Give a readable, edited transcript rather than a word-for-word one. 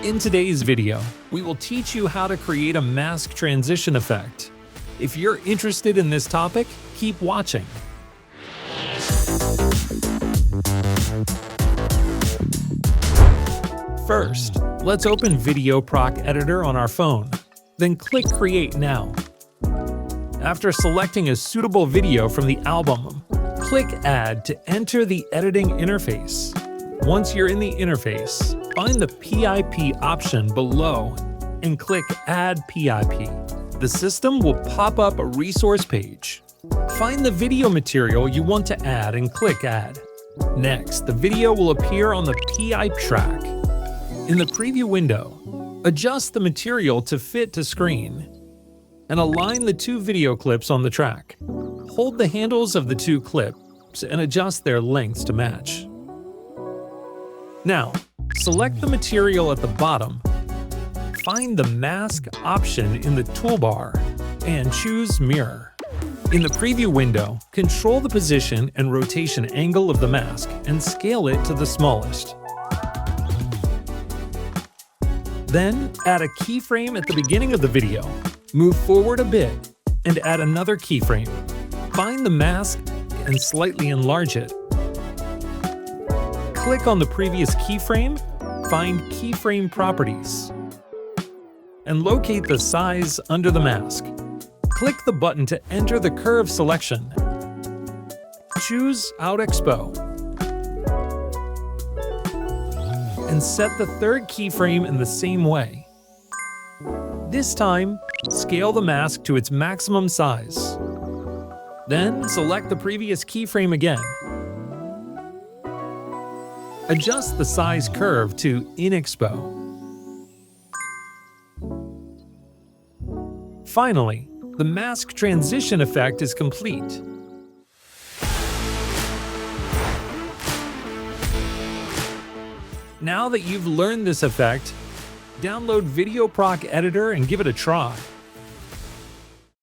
In today's video, we will teach you how to create a mask transition effect. If you're interested in this topic, keep watching. First, let's open VideoProc editor on our phone, then click Create Now. After selecting a suitable video from the album, click Add to enter the editing interface. Once you're in the interface, find the PIP option below and click Add PIP. The system will pop up a resource page. Find the video material you want to add and click Add. Next, the video will appear on the PIP track. In the preview window, adjust the material to fit to screen and align the two video clips on the track. Hold the handles of the two clips and adjust their lengths to match. Now, select the material at the bottom, find the mask option in the toolbar, and choose Mirror. In the preview window, control the position and rotation angle of the mask and scale it to the smallest. Then, add a keyframe at the beginning of the video. Move forward a bit and add another keyframe. Find the mask and slightly enlarge it. Click on the previous keyframe, find Keyframe Properties, and locate the size under the mask. Click the button to enter the curve selection. Choose Out Expo. And set the third keyframe in the same way. This time, scale the mask to its maximum size. Then, select the previous keyframe again. Adjust the size curve to In Expo. Finally, the mask transition effect is complete. Now that you've learned this effect, download VideoProc Editor and give it a try.